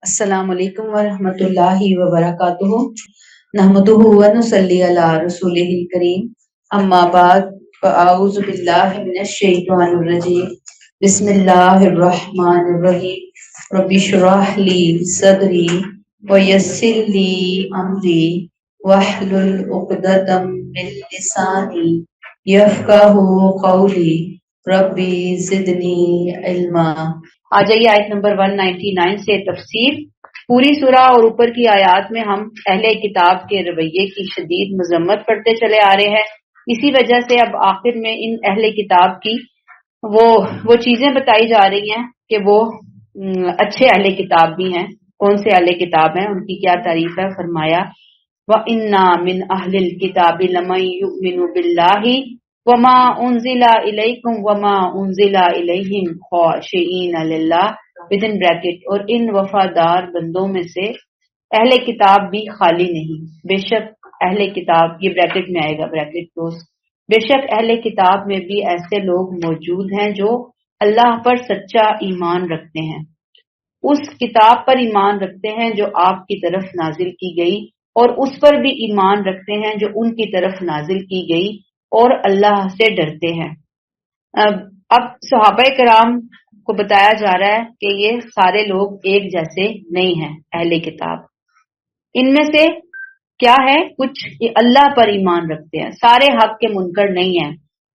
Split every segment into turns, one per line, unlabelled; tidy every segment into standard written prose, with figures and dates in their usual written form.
السلام علیکم ورحمۃ اللہ وبرکاتہ نحمدہ ونصلی علی رسولہ الکریم اما بعد فاعوذ باللہ من الشیطان الرجیم بسم اللہ الرحمن الرحیم رب اشرح لی صدری ویسر لی امری واحلل عقدۃ من لسانی یفقہوا قولی ربی زدنی علما۔ آ جائیے آیت نمبر 199 سے تفسیر۔ پوری سورہ اور اوپر کی آیات میں ہم اہل کتاب کے رویے کی شدید مذمت پڑھتے چلے آ رہے ہیں۔ اسی وجہ سے اب آخر میں ان اہل کتاب کی وہ چیزیں بتائی جا رہی ہیں کہ وہ اچھے اہل کتاب بھی ہیں۔ کون سے اہل کتاب ہیں، ان کی کیا تعریف ہے؟ فرمایا وَإِنَّا مِنْ أَهْلِ الْكِتَابِ لَمَن يُؤْمِنُ بِاللَّهِ وما انزل الیکم وما انزل الیہم خاشعین للہ within bracket، اور ان وفادار بندوں میں سے اہل کتاب بھی خالی نہیں۔ بے شک اہل کتاب، یہ بریکٹ میں آئے گا، بریکٹ کلوز، بے شک اہل کتاب میں بھی ایسے لوگ موجود ہیں جو اللہ پر سچا ایمان رکھتے ہیں، اس کتاب پر ایمان رکھتے ہیں جو آپ کی طرف نازل کی گئی، اور اس پر بھی ایمان رکھتے ہیں جو ان کی طرف نازل کی گئی، اور اللہ سے ڈرتے ہیں۔ اب صحابہ کرام کو بتایا جا رہا ہے کہ یہ سارے لوگ ایک جیسے نہیں ہیں اہل کتاب۔ ان میں سے کیا ہے؟ کچھ اللہ پر ایمان رکھتے ہیں، سارے حق کے منکر نہیں ہیں۔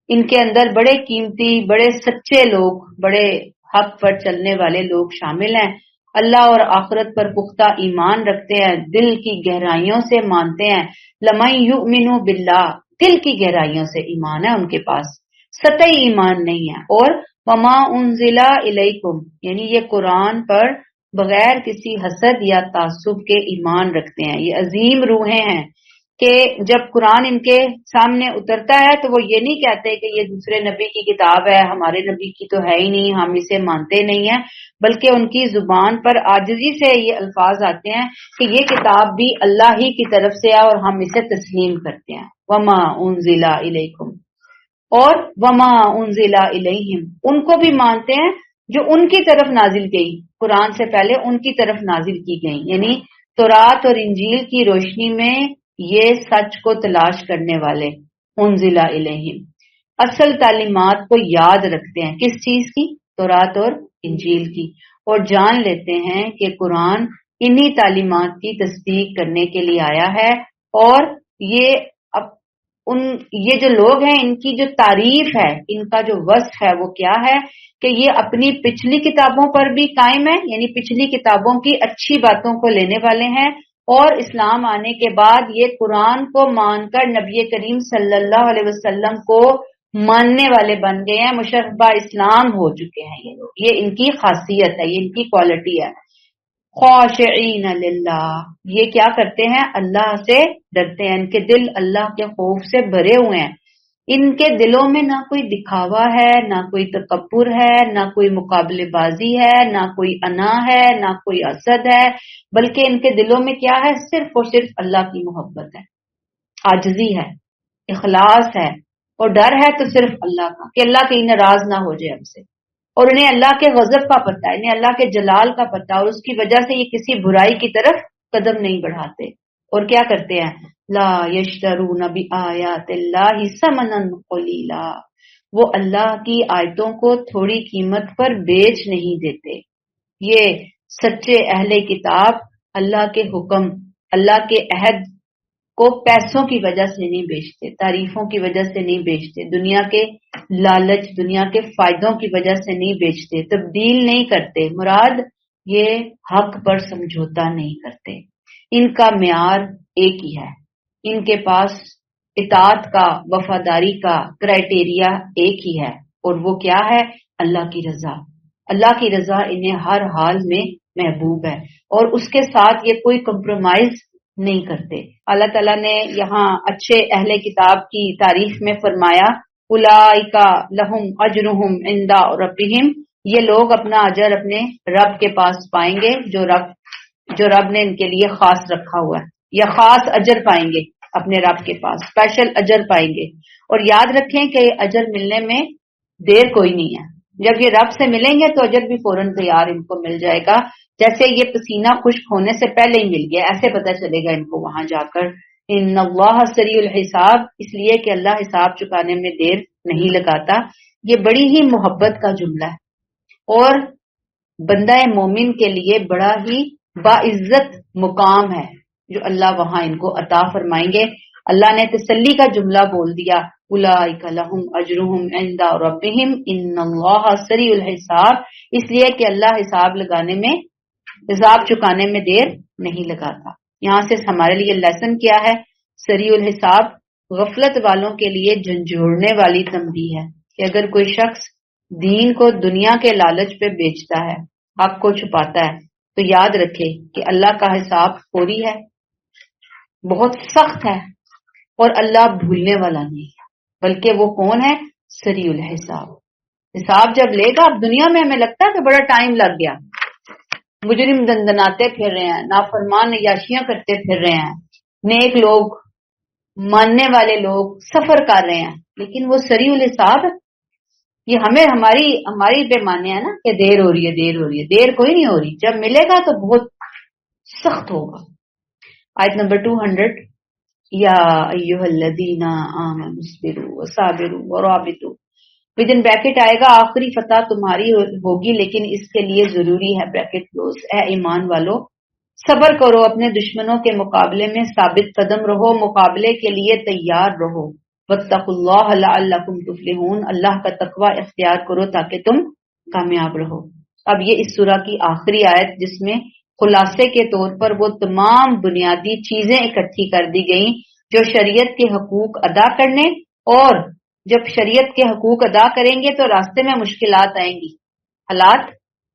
ان کے اندر بڑے قیمتی، بڑے سچے لوگ، بڑے حق پر چلنے والے لوگ شامل ہیں، اللہ اور آخرت پر پختہ ایمان رکھتے ہیں، دل کی گہرائیوں سے مانتے ہیں۔ لَمَن یُؤْمِنُ بِاللَّهِ، دل کی گہرائیوں سے ایمان ہے ان کے پاس، سطحی ایمان نہیں ہے۔ اور وما انزل الیکم، یعنی یہ قرآن پر بغیر کسی حسد یا تعصب کے ایمان رکھتے ہیں۔ یہ عظیم روحیں ہیں کہ جب قرآن ان کے سامنے اترتا ہے تو وہ یہ نہیں کہتے کہ یہ دوسرے نبی کی کتاب ہے، ہمارے نبی کی تو ہے ہی نہیں، ہم اسے مانتے نہیں ہیں، بلکہ ان کی زبان پر عاجزی سے یہ الفاظ آتے ہیں کہ یہ کتاب بھی اللہ ہی کی طرف سے ہے اور ہم اسے تسلیم کرتے ہیں۔ وما انزل الیکم، اور وما انزل الیہم، ان کو بھی مانتے ہیں جو ان کی طرف نازل گئی، قرآن سے پہلے ان کی طرف نازل کی گئی، یعنی تورات اور انجیل کی روشنی میں یہ سچ کو تلاش کرنے والے۔ انزل الیہم، اصل تعلیمات کو یاد رکھتے ہیں، کس چیز کی؟ تورات اور انجیل کی، اور جان لیتے ہیں کہ قرآن انہی تعلیمات کی تصدیق کرنے کے لیے آیا ہے۔ اور یہ جو لوگ ہیں، ان کی جو تعریف ہے، ان کا جو وصف ہے وہ کیا ہے کہ یہ اپنی پچھلی کتابوں پر بھی قائم ہے، یعنی پچھلی کتابوں کی اچھی باتوں کو لینے والے ہیں، اور اسلام آنے کے بعد یہ قرآن کو مان کر نبی کریم صلی اللہ علیہ وسلم کو ماننے والے بن گئے ہیں، مشربہ اسلام ہو چکے ہیں یہ لوگ۔ یہ ان کی خاصیت ہے، یہ ان کی کوالٹی ہے۔ خاشعین للہ، یہ کیا کرتے ہیں؟ اللہ سے ڈرتے ہیں، ان کے دل اللہ کے خوف سے بھرے ہوئے ہیں۔ ان کے دلوں میں نہ کوئی دکھاوا ہے، نہ کوئی تکبر ہے، نہ کوئی مقابلے بازی ہے، نہ کوئی انا ہے، نہ کوئی حسد ہے، بلکہ ان کے دلوں میں کیا ہے؟ صرف اور صرف اللہ کی محبت ہے، عاجزی ہے، اخلاص ہے، اور ڈر ہے تو صرف اللہ کا، کہ اللہ کہیں ناراض نہ ہو جائے ہم سے۔ اور انہیں اللہ کے غضب کا پتہ ہے، انہیں اللہ کے جلال کا پتہ ہے، اور اس کی وجہ سے یہ کسی برائی کی طرف قدم نہیں بڑھاتے۔ اور کیا کرتے ہیں؟ لا یشترون بآیات اللہ ثمنا قلیلا، وہ اللہ کی آیتوں کو تھوڑی قیمت پر بیچ نہیں دیتے۔ یہ سچے اہل کتاب اللہ کے حکم، اللہ کے عہد کو پیسوں کی وجہ سے نہیں بیچتے، تعریفوں کی وجہ سے نہیں بیچتے، دنیا کے لالچ، دنیا کے فائدوں کی وجہ سے نہیں بیچتے، تبدیل نہیں کرتے، مراد یہ حق پر سمجھوتا نہیں کرتے۔ ان کا معیار ایک ہی ہے، ان کے پاس اطاعت کا، وفاداری کا کرائٹیریا ایک ہی ہے، اور وہ کیا ہے؟ اللہ کی رضا۔ اللہ کی رضا انہیں ہر حال میں محبوب ہے، اور اس کے ساتھ یہ کوئی کمپرومائز نہیں کرتے۔ اللہ تعالیٰ نے یہاں اچھے اہل کتاب کی تعریف میں فرمایا اولئک لہم اجرہم عند ربہم، یہ لوگ اپنا اجر اپنے رب کے پاس پائیں گے، جو رب نے ان کے لیے خاص رکھا ہوا ہے، یا خاص اجر پائیں گے اپنے رب کے پاس، اسپیشل اجر پائیں گے۔ اور یاد رکھیں کہ اجر ملنے میں دیر کوئی نہیں ہے، جب یہ رب سے ملیں گے تو اجر بھی فوراً تیار ان کو مل جائے گا۔ جیسے یہ پسینہ خشک ہونے سے پہلے ہی مل گیا، ایسے پتہ چلے گا ان کو وہاں جا کر۔ ان اللہ سریع الحساب، اس لیے کہ اللہ حساب چکانے میں دیر نہیں لگاتا۔ یہ بڑی ہی محبت کا جملہ ہے اور بندہ مومن کے لیے بڑا ہی باعزت مقام ہے جو اللہ وہاں ان کو عطا فرمائیں گے۔ اللہ نے تسلی کا جملہ بول دیا، اولئک لہم اجرہم عند ربہم ان اللہ سریع الحساب، اس لیے کہ اللہ حساب لگانے میں، حساب چکانے میں دیر نہیں لگاتا۔ یہاں سے ہمارے لیے لیسن کیا ہے؟ سریع الحساب غفلت والوں کے لیے جھنجھوڑنے والی تنبیہ ہے کہ اگر کوئی شخص دین کو دنیا کے لالچ پہ بیچتا ہے، حق کو چھپاتا ہے، تو یاد رکھے کہ اللہ کا حساب فوری ہے، بہت سخت ہے، اور اللہ بھولنے والا نہیں ہے، بلکہ وہ کون ہے؟ سریع الحساب۔ حساب جب لے گا، اب دنیا میں ہمیں لگتا ہے کہ بڑا ٹائم لگ گیا، مجرم دندناتے پھر رہے ہیں، نافرمان عیاشیاں کرتے پھر رہے ہیں، نیک لوگ، ماننے والے لوگ سفر کر رہے ہیں، لیکن وہ سریع الحساب، یہ ہماری پیمانے ہیں نا کہ دیر ہو رہی ہے، دیر ہو رہی ہے، دیر کوئی نہیں ہو رہی، جب ملے گا تو بہت سخت ہوگا۔ آیت نمبر 200، یا ایھا الذین آمنوا اصبروا وصابروا ورابطوا، ودن بریکٹ آئے گا آخری فتح تمہاری ہوگی، لیکن اس کے لیے ضروری ہے بریکٹ کلوز، اے ایمان والو صبر کرو، اپنے دشمنوں کے مقابلے میں ثابت قدم رہو، مقابلے کے لیے تیار رہو، واتقوا اللہ لعلکم تفلحون، اللہ کا تقوی اختیار کرو تاکہ تم کامیاب رہو۔ اب یہ اس سورہ کی آخری آیت جس میں خلاصے کے طور پر وہ تمام بنیادی چیزیں اکٹھی کر دی گئیں جو شریعت کے حقوق ادا کرنے، اور جب شریعت کے حقوق ادا کریں گے تو راستے میں مشکلات آئیں گی، حالات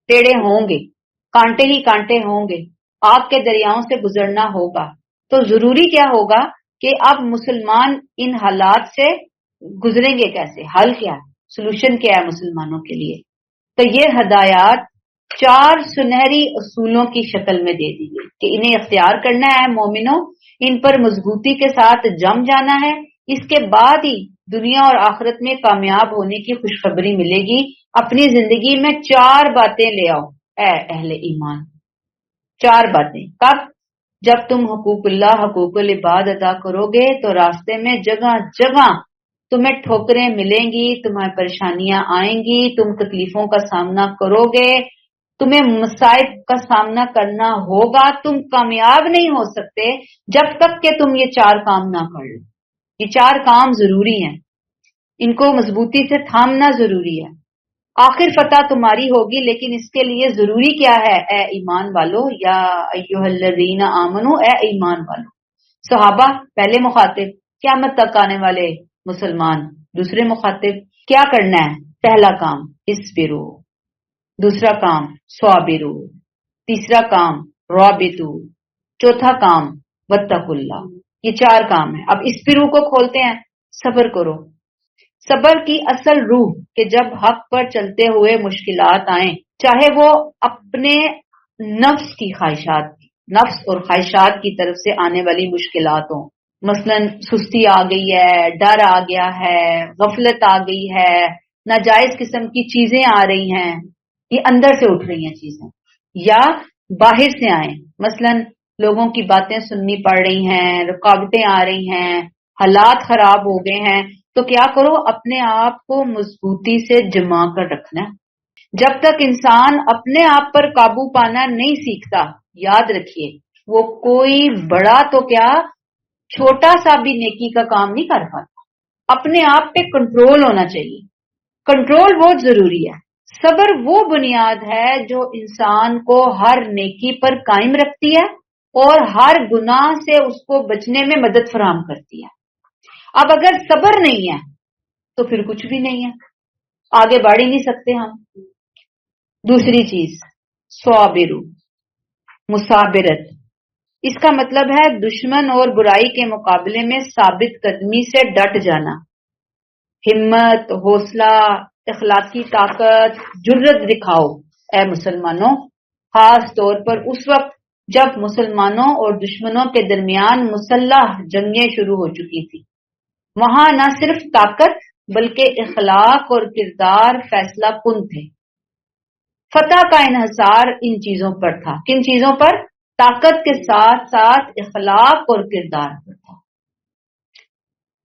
ٹیڑے ہوں گے، کانٹے ہی کانٹے ہوں گے، آگ کے دریاؤں سے گزرنا ہوگا، تو ضروری کیا ہوگا کہ اب مسلمان ان حالات سے گزریں گے کیسے، حل کیا ہے، سلوشن کیا ہے مسلمانوں کے لیے۔ تو یہ ہدایات 4 سنہری اصولوں کی شکل میں دے دی گئی کہ انہیں اختیار کرنا ہے مومنوں، ان پر مضبوطی کے ساتھ جم جانا ہے، اس کے بعد ہی دنیا اور آخرت میں کامیاب ہونے کی خوشخبری ملے گی۔ اپنی زندگی میں 4 باتیں لے آؤ اے اہل ایمان، 4 باتیں۔ کب؟ جب تم حقوق اللہ، حقوق العباد ادا کرو گے تو راستے میں جگہ جگہ تمہیں ٹھوکریں ملیں گی، تمہیں پریشانیاں آئیں گی، تم تکلیفوں کا سامنا کرو گے، تمہیں مصائب کا سامنا کرنا ہوگا، تم کامیاب نہیں ہو سکتے جب تک کہ تم یہ 4 کام نہ کر لو۔ یہ 4 کام ضروری ہیں، ان کو مضبوطی سے تھامنا ضروری ہے۔ آخر فتح تمہاری ہوگی، لیکن اس کے لیے ضروری کیا ہے؟ اے ایمان والو، یا ایھا الذین آمنو، اے ایمان والو۔ صحابہ پہلے مخاطب، قیامت تک آنے والے مسلمان دوسرے مخاطب۔ کیا کرنا ہے؟ پہلا کام اصبرو، دوسرا کام صابرو، تیسرا کام رابطو، چوتھا کام واتقوا اللہ۔ یہ 4 کام ہیں۔ اب اصبرو کو کھولتے ہیں، صبر کرو۔ صبر کی اصل روح کہ جب حق پر چلتے ہوئے مشکلات آئیں، چاہے وہ اپنے نفس کی خواہشات، نفس اور خواہشات کی طرف سے آنے والی مشکلات ہوں، مثلا سستی آ گئی ہے، ڈر آ گیا ہے، غفلت آ گئی ہے، ناجائز قسم کی چیزیں آ رہی ہیں، یہ اندر سے اٹھ رہی ہیں چیزیں، یا باہر سے آئیں، مثلا لوگوں کی باتیں سننی پڑ رہی ہیں، رکاوٹیں آ رہی ہیں، حالات خراب ہو گئے ہیں، تو کیا کرو؟ اپنے آپ کو مضبوطی سے جما کر رکھنا ہے۔ جب تک انسان اپنے آپ پر قابو پانا نہیں سیکھتا، یاد رکھیے وہ کوئی بڑا تو کیا، چھوٹا سا بھی نیکی کا کام نہیں کر پاتا۔ اپنے آپ پہ کنٹرول ہونا چاہیے، کنٹرول بہت ضروری ہے۔ صبر وہ بنیاد ہے جو انسان کو ہر نیکی پر قائم رکھتی ہے اور ہر گناہ سے اس کو بچنے میں مدد فراہم کرتی ہے۔ اب اگر صبر نہیں ہے تو پھر کچھ بھی نہیں ہے، آگے بڑھ ہی نہیں سکتے ہم۔ دوسری چیز صابرو، مصابرت، اس کا مطلب ہے دشمن اور برائی کے مقابلے میں ثابت قدمی سے ڈٹ جانا، ہمت، حوصلہ، اخلاقی طاقت، جرت دکھاؤ اے مسلمانوں، خاص طور پر اس وقت جب مسلمانوں اور دشمنوں کے درمیان مسلح جنگیں شروع ہو چکی تھی۔ وہاں نہ صرف طاقت بلکہ اخلاق اور کردار فیصلہ کن تھے۔ فتح کا انحصار ان چیزوں پر تھا. کن چیزوں پر؟ طاقت کے ساتھ ساتھ اخلاق اور کردار پر تھا.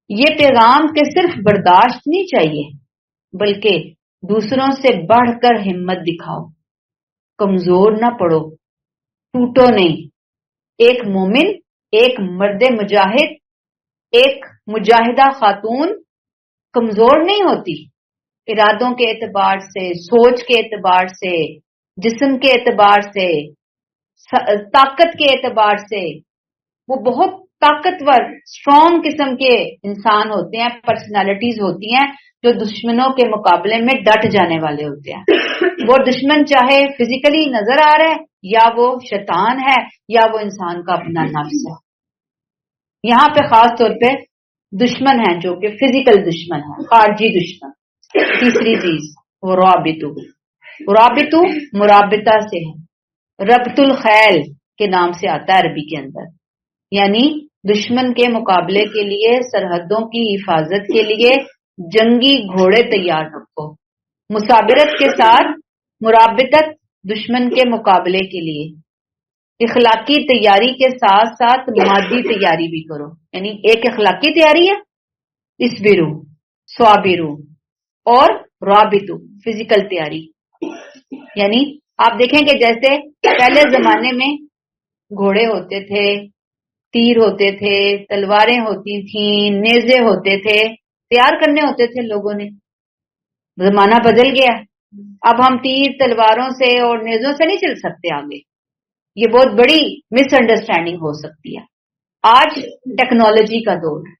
یہ پیغام کہ صرف برداشت نہیں چاہیے بلکہ دوسروں سے بڑھ کر ہمت دکھاؤ، کمزور نہ پڑو، ٹوٹو نہیں. ایک مومن، ایک مرد مجاہد، ایک مجاہدہ خاتون کمزور نہیں ہوتی. ارادوں کے اعتبار سے، سوچ کے اعتبار سے، جسم کے اعتبار سے، طاقت کے اعتبار سے وہ بہت طاقتور اسٹرانگ قسم کے انسان ہوتے ہیں، پرسنالٹیز ہوتی ہیں جو دشمنوں کے مقابلے میں ڈٹ جانے والے ہوتے ہیں. وہ دشمن چاہے فزیکلی نظر آ رہا ہے یا وہ شیطان ہے یا وہ انسان کا اپنا نفس ہے. یہاں پہ خاص طور پہ دشمن ہے جو کہ فزیکل دشمن ہے، خارجی دشمن. تیسری چیز وہ رابطو مرابطہ سے ہے. ربط الخیل کے نام سے آتا ہے عربی کے اندر، یعنی دشمن کے مقابلے کے لیے، سرحدوں کی حفاظت کے لیے جنگی گھوڑے تیار رکھو. مسابرت کے ساتھ مرابطت دشمن کے مقابلے کے لیے. اخلاقی تیاری کے ساتھ ساتھ مادی تیاری بھی کرو. یعنی ایک اخلاقی تیاری ہے اسبرو، صابرو، اور رابطو فزیکل تیاری. یعنی آپ دیکھیں کہ جیسے پہلے زمانے میں گھوڑے ہوتے تھے، تیر ہوتے تھے، تلواریں ہوتی تھیں، نیزے ہوتے تھے، تیار کرنے ہوتے تھے لوگوں نے. زمانہ بدل گیا. اب ہم تیر تلواروں سے اور نیزوں سے نہیں چل سکتے آگے. یہ بہت بڑی مس انڈرسٹینڈنگ ہو سکتی ہے. آج ٹیکنالوجی کا دور ہے،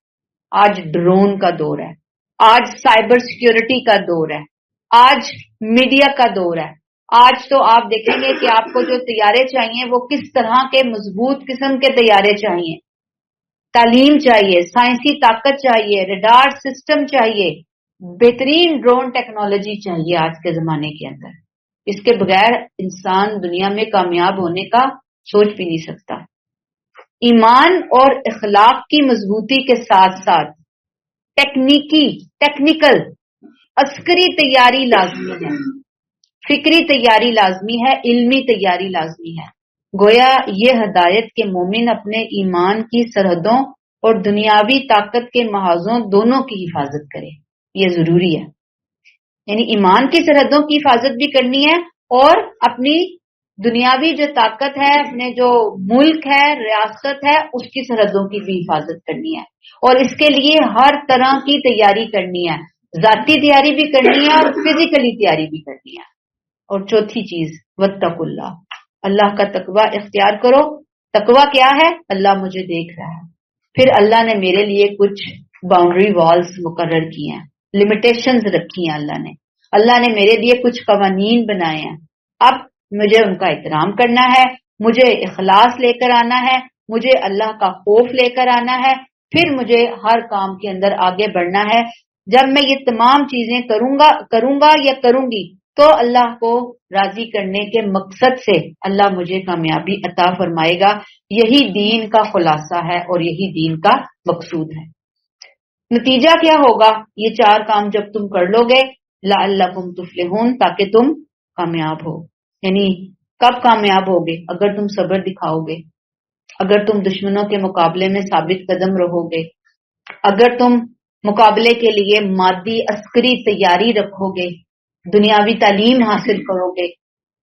آج ڈرون کا دور ہے، آج سائبر سیکیورٹی کا دور ہے، آج میڈیا کا دور ہے. آج تو آپ دیکھیں گے کہ آپ کو جو طیارے چاہیے وہ کس طرح کے مضبوط قسم کے طیارے چاہیے. تعلیم چاہیے، سائنسی طاقت چاہیے، ریڈار سسٹم چاہیے، بہترین ڈرون ٹیکنالوجی چاہیے آج کے زمانے کے اندر. اس کے بغیر انسان دنیا میں کامیاب ہونے کا سوچ بھی نہیں سکتا. ایمان اور اخلاق کی مضبوطی کے ساتھ ساتھ ٹیکنیکل عسکری تیاری لازمی ہے، فکری تیاری لازمی ہے، علمی تیاری لازمی ہے. گویا یہ ہدایت کے مومن اپنے ایمان کی سرحدوں اور دنیاوی طاقت کے محاذوں دونوں کی حفاظت کرے. یہ ضروری ہے. یعنی ایمان کی سرحدوں کی حفاظت بھی کرنی ہے اور اپنی دنیاوی جو طاقت ہے، اپنے جو ملک ہے، ریاست ہے، اس کی سرحدوں کی بھی حفاظت کرنی ہے. اور اس کے لیے ہر طرح کی تیاری کرنی ہے، ذاتی تیاری بھی کرنی ہے اور فزیکلی تیاری بھی کرنی ہے. اور چوتھی چیز واتقوا اللہ، اللہ کا تقوی اختیار کرو. تقوی کیا ہے؟ اللہ مجھے دیکھ رہا ہے. پھر اللہ نے میرے لیے کچھ باؤنڈری والز مقرر کی ہیں، لمیٹیشنز رکھی ہیں. اللہ نے میرے لیے کچھ قوانین بنائے ہیں. اب مجھے ان کا احترام کرنا ہے، مجھے اخلاص لے کر آنا ہے، مجھے اللہ کا خوف لے کر آنا ہے. پھر مجھے ہر کام کے اندر آگے بڑھنا ہے. جب میں یہ تمام چیزیں کروں گا یا کروں گی تو اللہ کو راضی کرنے کے مقصد سے اللہ مجھے کامیابی عطا فرمائے گا. یہی دین کا خلاصہ ہے اور یہی دین کا مقصود ہے. نتیجہ کیا ہوگا؟ یہ چار کام جب تم کر لو گے، لعلکم تفلحون، تاکہ تم کامیاب ہو. یعنی کب کامیاب ہوگے؟ اگر تم صبر دکھاؤ گے، اگر تم دشمنوں کے مقابلے میں ثابت قدم رہو گے، اگر تم مقابلے کے لیے مادی عسکری تیاری رکھو گے، دنیاوی تعلیم حاصل کرو گے،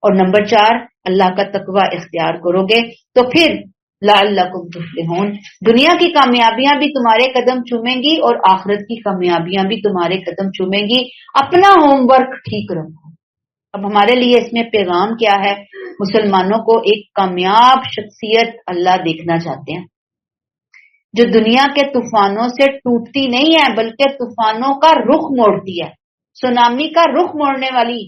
اور نمبر 4 اللہ کا تقوی اختیار کرو گے، تو پھر لعلکم تفلحون، دنیا کی کامیابیاں بھی تمہارے قدم چومیں گی اور آخرت کی کامیابیاں بھی تمہارے قدم چومیں گی. اپنا ہوم ورک ٹھیک رکھو. اب ہمارے لیے اس میں پیغام کیا ہے؟ مسلمانوں کو ایک کامیاب شخصیت اللہ دیکھنا چاہتے ہیں جو دنیا کے طوفانوں سے ٹوٹتی نہیں ہے بلکہ طوفانوں کا رخ موڑتی ہے. سونامی کا رخ موڑنے والی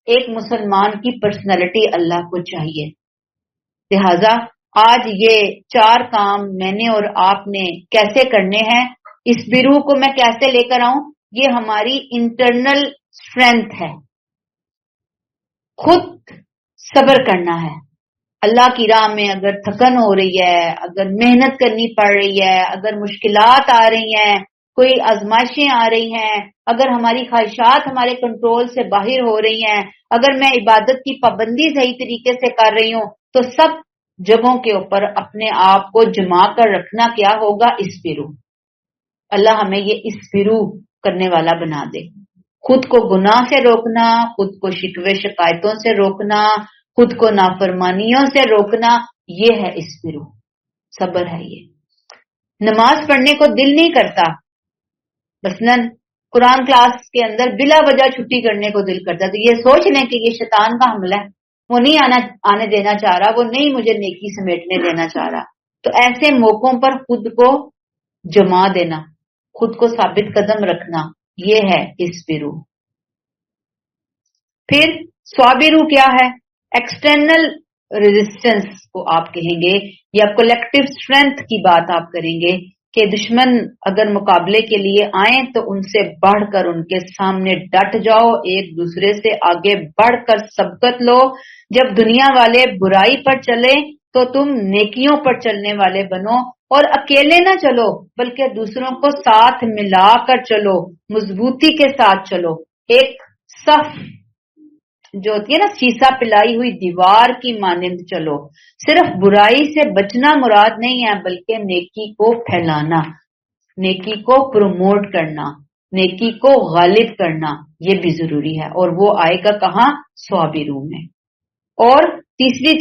ایک مسلمان کی پرسنالٹی اللہ کو چاہیے. لہذا آج یہ 4 کام میں نے اور آپ نے کیسے کرنے ہیں، اس بیرو کو میں کیسے لے کر آؤں، یہ ہماری انٹرنل اسٹرینتھ ہے. خود صبر کرنا ہے. اللہ کی راہ میں اگر تھکن ہو رہی ہے، اگر محنت کرنی پڑ رہی ہے، اگر مشکلات آ رہی ہیں، کوئی آزمائشیں آ رہی ہیں، اگر ہماری خواہشات ہمارے کنٹرول سے باہر ہو رہی ہیں، اگر میں عبادت کی پابندی صحیح طریقے سے کر رہی ہوں، تو سب جگہوں کے اوپر اپنے آپ کو جما کر رکھنا کیا ہوگا؟ اسبرو۔ اللہ ہمیں یہ اسبرو کرنے والا بنا دے۔ خود کو گناہ سے روکنا، خود کو شکوے شکایتوں سے روکنا، خود کو نافرمانیوں سے روکنا، یہ ہے اسبرو، صبر ہے یہ۔ نماز پڑھنے کو دل نہیں کرتا، مثلاً قرآن کلاس کے اندر بلا وجہ چھٹی کرنے کو دل کرتا، تو یہ سوچ لیں کہ یہ شیطان کا حملہ ہے، وہ نہیں آنے دینا چاہ رہا، وہ نہیں مجھے نیکی سمیٹنے دینا چاہ رہا۔ تو ایسے موقعوں پر خود کو جما دینا، خود کو ثابت قدم رکھنا، یہ ہے اسبرو۔ پھر صابرو کیا ہے؟ ایکسٹرنل ریزسٹنس کو آپ کہیں گے یا کولیکٹیو اسٹرینتھ کی بات آپ کریں گے کہ دشمن اگر مقابلے کے لیے آئیں تو ان سے بڑھ کر ان کے سامنے ڈٹ جاؤ، ایک دوسرے سے آگے بڑھ کر سبقت لو۔ جب دنیا والے برائی پر چلے تو تم نیکیوں پر چلنے والے بنو، اور اکیلے نہ چلو بلکہ دوسروں کو ساتھ ملا کر چلو، مضبوطی کے ساتھ چلو، ایک صف جو ہوتی ہے نا شیشہ پلائی ہوئی دیوار کی مانند چلو۔ صرف برائی سے بچنا مراد نہیں ہے، بلکہ نیکی کو پھیلانا، نیکی کو پروموٹ کرنا، نیکی کو غالب کرنا، یہ بھی ضروری ہے، اور وہ آئے گا کہاں؟ صابروں میں۔ اور تیسری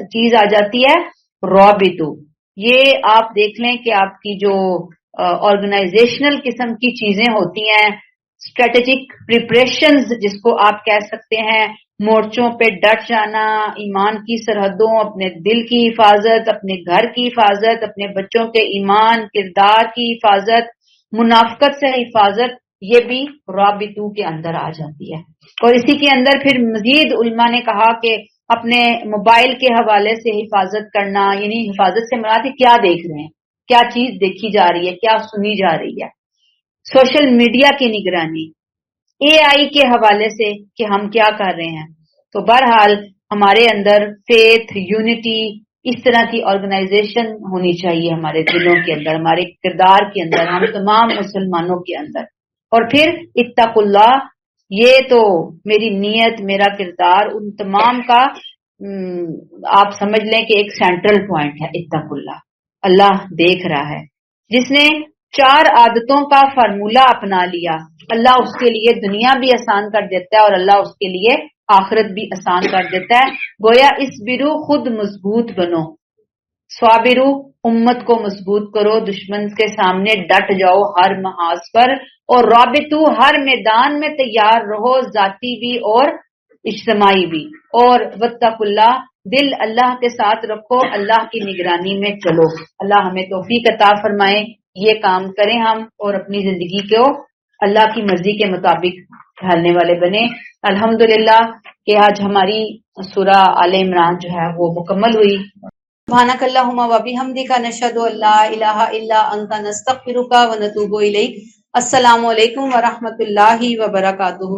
چیز آ جاتی ہے رابطو۔ یہ آپ دیکھ لیں کہ آپ کی جو آرگنائزیشنل قسم کی چیزیں ہوتی ہیں، اسٹریٹجک پریپریشنز جس کو آپ کہہ سکتے ہیں، مورچوں پہ ڈٹ جانا، ایمان کی سرحدوں، اپنے دل کی حفاظت، اپنے گھر کی حفاظت، اپنے بچوں کے ایمان کردار کی حفاظت، منافقت سے حفاظت، یہ بھی رابطو کے اندر آ جاتی ہے۔ اور اسی کے اندر پھر مزید علماء نے کہا کہ اپنے موبائل کے حوالے سے حفاظت کرنا، یعنی حفاظت سے مراد کیا دیکھ رہے ہیں، کیا چیز دیکھی جا رہی ہے، کیا سنی جا رہی ہے، سوشل میڈیا کی نگرانی، اے آئی کے حوالے سے کہ ہم کیا کر رہے ہیں۔ تو بہرحال ہمارے اندر فیتھ، یونٹی، اس طرح کی آرگنائزیشن ہونی چاہیے ہمارے دلوں کے اندر، ہمارے کردار کے اندر، ہم تمام مسلمانوں کے اندر۔ اور پھر اتقوا اللہ، یہ تو میری نیت، میرا کردار، ان تمام کا آپ سمجھ لیں کہ ایک سینٹرل پوائنٹ ہے اتقوا اللہ۔ اللہ دیکھ رہا ہے۔ جس نے 4 عادتوں کا فارمولہ اپنا لیا، اللہ اس کے لیے دنیا بھی آسان کر دیتا ہے اور اللہ اس کے لیے آخرت بھی آسان کر دیتا ہے۔ گویا اسبرو، خود مضبوط بنو، صابرو، امت کو مضبوط کرو، دشمن کے سامنے ڈٹ جاؤ ہر محاذ پر، اور رابطو، ہر میدان میں تیار رہو، ذاتی بھی اور اجتماعی بھی، اور واتقوا اللہ، دل اللہ کے ساتھ رکھو، اللہ کی نگرانی میں چلو۔ اللہ ہمیں توفیق عطا فرمائے، یہ کام کریں ہم، اور اپنی زندگی کو اللہ کی مرضی کے مطابق ڈھالنے والے بنے۔ الحمدللہ کہ آج ہماری سورہ آل عمران جو ہے وہ مکمل ہوئی۔ سبحانک اللہم و بحمدک، نشہد ان لا الہ الا انت، نستغفرک و نتوب الیک۔ السلام علیکم ورحمۃ اللہ وبرکاتہ۔